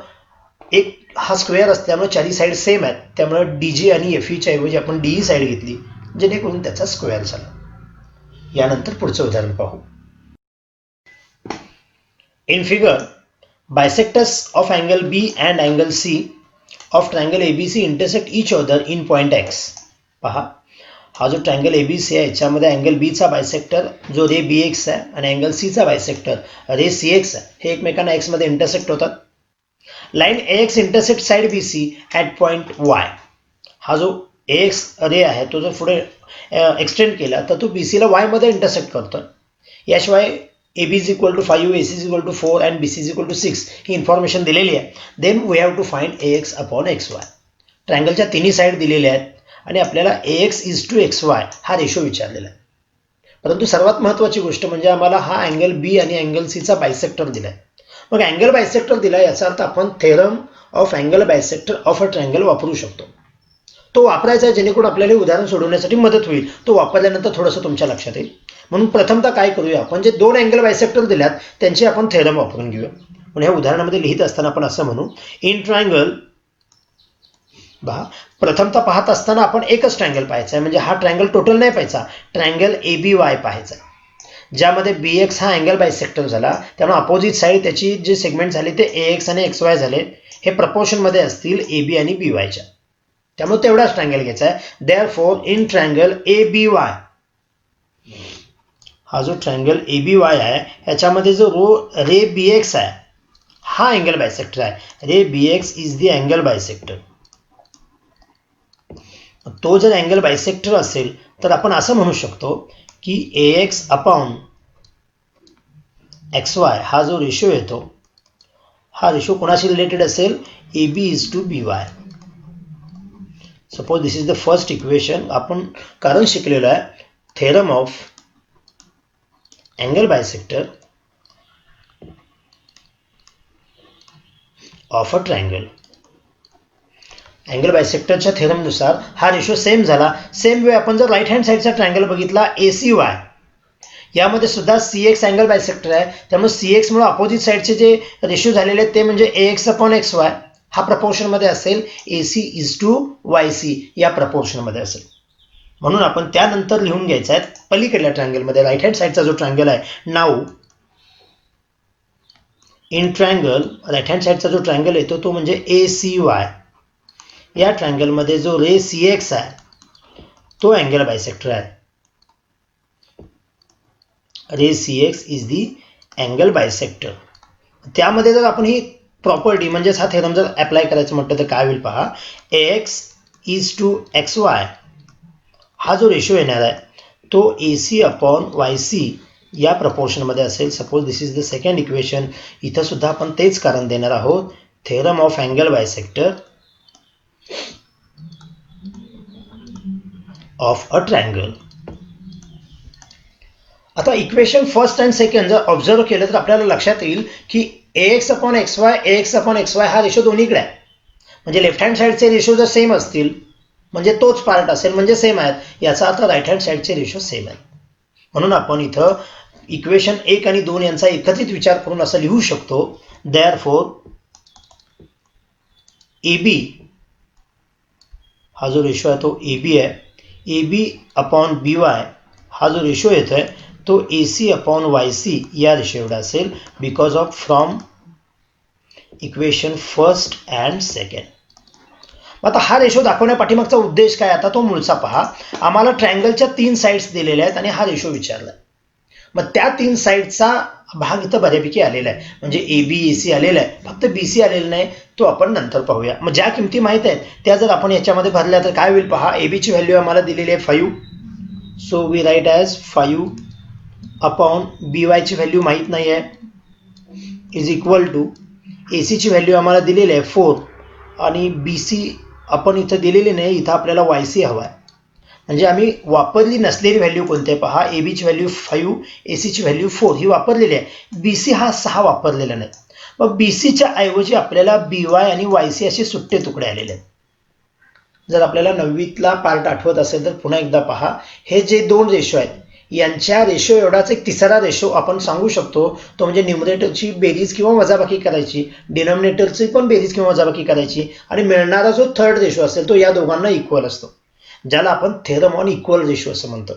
एक हा स्क्वेअर असल्यामुळे चारी साईड सेम आहेत. त्यामुळे DG आणि FEच्या ऐवजी आपण DE साईड घेतली जेणेकरून त्याचा स्क्वेअर झाला. यानंतर पुढचं उदाहरण पाहू. In figure bisectors of angle B and angle C of triangle ABC intersect each other in point X. पहा हा जो ट्रायंगल ABC आहे याच्यामध्ये अँगल B चा बायसेक्टर जो रे BX आहे आणि अँगल C चा बायसेक्टर रे CX आहे. हे एकमेकांना X मध्ये इंटरसेक्ट होतात. Line AX intersect side BC at point Y. हा जो AX रे आहे तो जर पुढे एक्सटेंड केला तर तो BC ला Y मध्ये इंटरसेक्ट करतो. याशिवाय AB is equal to 5, AC is equal to 4 and BC is equal to 6 ही इन्फॉर्मेशन दिलेली आहे. Then we have to find AX upon XY. ट्रायंगलच्या तिन्ही साईड दिलेल्या आहेत आणि आपल्याला AX इज टू XY हा रेशो विचारलेला आहे. परंतु सर्वात महत्त्वाची गोष्ट म्हणजे आम्हाला हा अँगल B आणि अँगल C चा बायसेक्टर दिला आहे. मग अँगल बायसेक्टर दिला याचा अर्थ आपण theorem of angle bisector of a triangle वापरू शकतो. तो वापरायचा आहे जेणेकरून आपल्याला उदाहरण सोडवण्यासाठी मदत होईल. तो वापरल्यानंतर थोडंसं तुमच्या लक्षात येईल. म्हणून प्रथमतः काय करूया आपण जे दोन अँगल बायसेक्टर दिल्यात त्यांची आपण थेरम वापरून घेऊया. पण ह्या उदाहरणामध्ये लिहित असताना आपण असं म्हणू इन ट्रायंगल प्रथमतः पाहत असताना आपण एकच ट्रायंगल पाहायचा आहे. म्हणजे हा ट्रायंगल टोटल नाही पाहायचा, ट्रायंगल ABY पाहायचा ज्यामध्ये BX हा अँगल बायसेक्टर झाला. त्यामुळे अपोजिट साईड त्याची जे सेगमेंट झाले ते AX आणि XY झाले. हे प्रपोर्शनमध्ये असतील AB आणि BYच्या. त्यामुळे तेवढाच ट्रायंगल घ्यायचा आहे. देअरफॉर इन ट्रायंगल ABY हा जो ट्रायंगल ABY आहे ह्याच्यामध्ये जो रे BX आहे हा अँगल बायसेक्टर आहे. रे BX is the angle bisector. तो जर अँगल बायसेक्टर असेल तर आपण असं म्हणू शकतो की AX अपॉन XY हा जो रेशो येतो हा रेशो कोणाशी रिलेटेड असेल AB is to BY. Suppose this is the first equation. आपण कारण शिकलेलो आहे theorem of angle bisector of a triangle. Angle बायसेक्टरच्या थेरमनुसार हा रेशो सेम झाला. सेम वे आपण जर राईट हँड साईडचा ट्रायंगल बघितला ACY यामध्ये सुद्धा CX अँगल बायसेक्टर आहे, त्यामुळे CX मुळे अपोजिट साईडचे जे रेशो झालेले आहेत ते म्हणजे AX/XY हा प्रपोर्शनमध्ये असेल, AC/YC या प्रपोर्शनमध्ये असेल. म्हणून आपण त्यानंतर लिहून घ्यायचं आहे पलीकडल्या ट्रायंगलमध्ये राईट हँड साईडचा जो ट्रायंगल आहे, now in triangle right hand साईडचा जो ट्रायंगल येतो तो म्हणजे ACY. या ट्रायंगलमध्ये जो रे CX आहे तो अँगल बायसेक्टर आहे. रे CX is the angle bisector. त्यामध्ये जर आपण ही प्रॉपर्टी म्हणजेच हा थेरम जर अप्लाय करायचं म्हटलं तर काय होईल पहा, AX/XY हा जो रेशो येणार आहे तो AC/YC या प्रपोर्शनमध्ये असेल. Suppose this is the second equation. इथं सुद्धा आपण तेच कारण देणार आहोत, theorem of angle bisector of a triangle. आता इक्वेशन फर्स्ट अँड सेकंड जर ऑब्झर्व केलं तर आपल्याला लक्षात येईल की AX/XY हा रेशो दोन्हीकडे आहे. म्हणजे लेफ्ट हँड साईडचे रेशो जर सेम असतील म्हणजे तोच पार्ट असेल म्हणजे सेम आहेत, याचा अर्थ राईट हँड साईडचे रेशो सेम आहेत. म्हणून आपण इथं इक्वेशन 1 आणि 2 यांचा एकत्रित विचार करून असं लिहू शकतो, देअरफॉर AB हा जो रेशो आहे तो AB आहे, AB/BY हा जो रेशो येतोय तो AC/YC या रेशो एवढा असेल, because of from equation first and second. आता हा रेशो दाखवण्या पाठीमागचा उद्देश काय, आता तो मूळचा पहा. आम्हाला ट्रायंगलच्या 3 साइड्स दिलेल्या आहेत आणि हा रेशो विचारला. मग त्या 3 साइडचा भाग इथं बऱ्यापैकी आलेला आहे, म्हणजे ABAC आलेला आहे, फक्त BC आलेला नाही, तो आपण नंतर पाहूया. मग ज्या किमती माहीत आहेत त्या जर आपण याच्यामध्ये भरल्या तर काय होईल पहा. AB ची व्हॅल्यू आम्हाला दिलेली आहे 5, so we write as 5/BY ची व्हॅल्यू माहीत नाही आहे, इज इक्वल टू AC ची व्हॅल्यू आम्हाला दिलेली आहे 4 आणि BC आपण इथं दिलेली नाही, इथं आपल्याला YC हवा आहे. म्हणजे आम्ही वापरली नसलेली व्हॅल्यू कोणते पहा, AB ची व्हॅल्यू 5, AC ची व्हॅल्यू 4 ही वापरलेली आहे, BC हा 6 वापरलेला नाही. मग BCच्या ऐवजी आपल्याला BY आणि YC असे सुट्टे तुकडे आलेले आहेत. जर आपल्याला 9वीतला पार्ट आठवत असेल तर पुन्हा एकदा पहा, हे जे 2 रेशो आहेत यांच्या रेशो एवढाच एक तिसरा रेशो आपण सांगू शकतो, तो म्हणजे न्यूमरेटरची बेरीज किंवा वजाबाकी करायची, डिनॉमिनेटरची पण बेरीज किंवा वजाबाकी करायची आणि मिळणारा जो थर्ड रेशो असेल तो या दोघांना इक्वल असतो, ज्याला आपण थेरम ऑन इक्वल रेशो असं म्हणतो.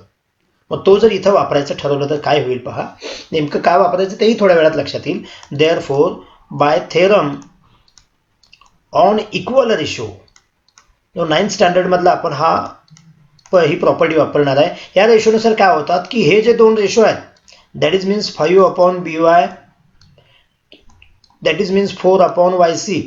मग तो जर इथं वापरायचं ठरवलं तर काय होईल पहा. नेमकं काय वापरायचं तेही थोड्या वेळात लक्षात येईल. Therefore by theorem on equal ratio, 9th standard मधला आपण ही प्रॉपर्टी वापरणार आहे. या रेशोनुसार काय होतात की हे जे 2 रेशो आहेत, that is means 5/BY, that is means 4/YC,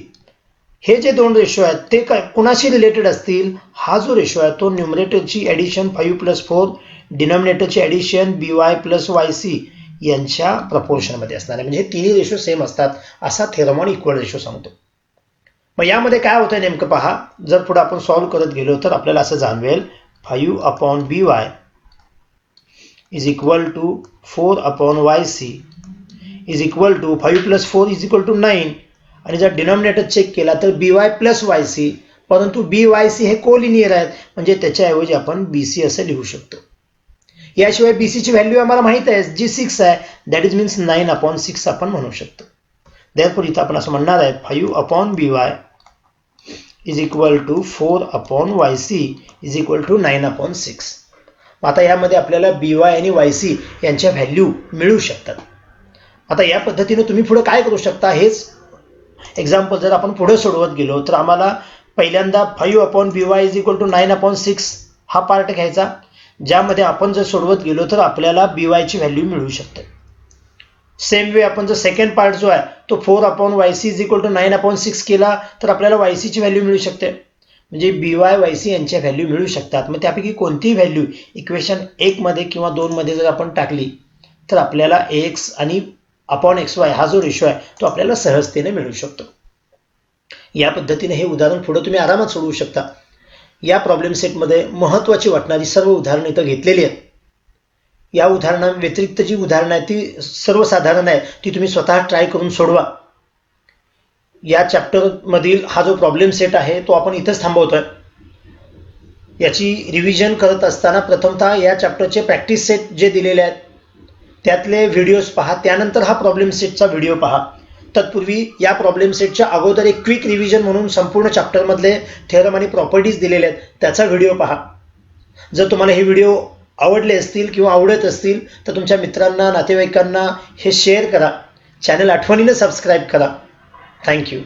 हे जे 2 रेशो आहेत ते कुणाशी रिलेटेड असतील. हा जो रेशो आहे तो न्यूमरेटरची ॲडिशन 5+4, डिनॉमिनेटरची ॲडिशन BY+YC यांच्या प्रपोर्शनमध्ये असणार आहे. म्हणजे हे तिन्ही रेशो सेम असतात असा थेरम ऑन इक्वल रेशो सांगतो. मग यामध्ये काय होतंय नेमकं पहा. जर पुढे आपण सॉल्व्ह करत गेलो तर आपल्याला असं जाणवेल 5/BY is equal to 4/YC is equal to 5+4 is equal to 9. आणि जर डिनॉमिनेटर चेक केला तर BY+YC, परंतु BYC हे कोलिनियर आहेत म्हणजे त्याच्याऐवजी आपण BC असं लिहू शकतो. याशिवाय BC ची व्हॅल्यू आम्हाला माहित आहे जी 6 आहे, दॅट इज मीन्स 9/6 आपण म्हणू शकतो. देअरफॉर इथं आपण असं म्हणणार आहे 5/BY is equal to 4/YC is equal to 9/6. आता यामध्ये आपल्याला BY आणि YC यांच्या व्हॅल्यू मिळू शकतात. आता या पद्धतीने तुम्ही पुढे काय करू शकता, हेच एक्झाम्पल जर आपण पुढे सोडवत गेलो तर आम्हाला पहिल्यांदा 5/BY इज इक्वल टू 9/6 हा पार्ट घ्यायचा, ज्यामध्ये आपण जर सोडवत गेलो तर आपल्याला BY ची व्हॅल्यू मिळू शकते. सेम वे आपण जर सेकंड पार्ट जो आहे तो 4/YC इज इक्वल टू 9/6 केला तर आपल्याला YC ची व्हॅल्यू मिळू शकते. म्हणजे BY YC यांच्या व्हॅल्यू मिळू शकतात. मग त्यापैकी कोणतीही व्हॅल्यू इक्वेशन 1 मध्ये किंवा 2 मध्ये जर आपण टाकली तर आपल्याला AX आणि XY हा जो रेशो आहे तो आपल्याला सहजतेने मिळू शकतो. या पद्धतीने हे उदाहरण पुढे तुम्ही आरामात सोडवू शकता. या प्रॉब्लेम सेटमध्ये महत्त्वाची वाटणारी सर्व उदाहरणे इथं घेतलेली आहेत. या उदाहरणा व्यतिरिक्त जी उदाहरणं आहेत ती सर्वसाधारण आहे, ती तुम्ही स्वतः ट्राय करून सोडवा. या चॅप्टरमधील हा जो प्रॉब्लेम सेट आहे तो आपण इथंच थांबवतोय. याची रिव्हिजन करत असताना प्रथमतः या चॅप्टरचे प्रॅक्टिस सेट जे दिलेले आहेत त्यातले व्हिडिओज पहा, त्यानंतर हा प्रॉब्लेम सेटचा व्हिडिओ पहा. तत्पूर्वी या प्रॉब्लेम सेटच्या अगोदर एक क्विक रिव्हिजन म्हणून संपूर्ण चॅप्टरमधले थेरम आणि प्रॉपर्टीज दिलेले आहेत, त्याचा व्हिडिओ पहा. जर तुम्हाला हे व्हिडिओ आवडले असतील किंवा आवडत असतील तर तुमच्या मित्रांना, नातेवाईकांना हे शेअर करा. चॅनल आठवणीने सबस्क्राईब करा. थँक्यू.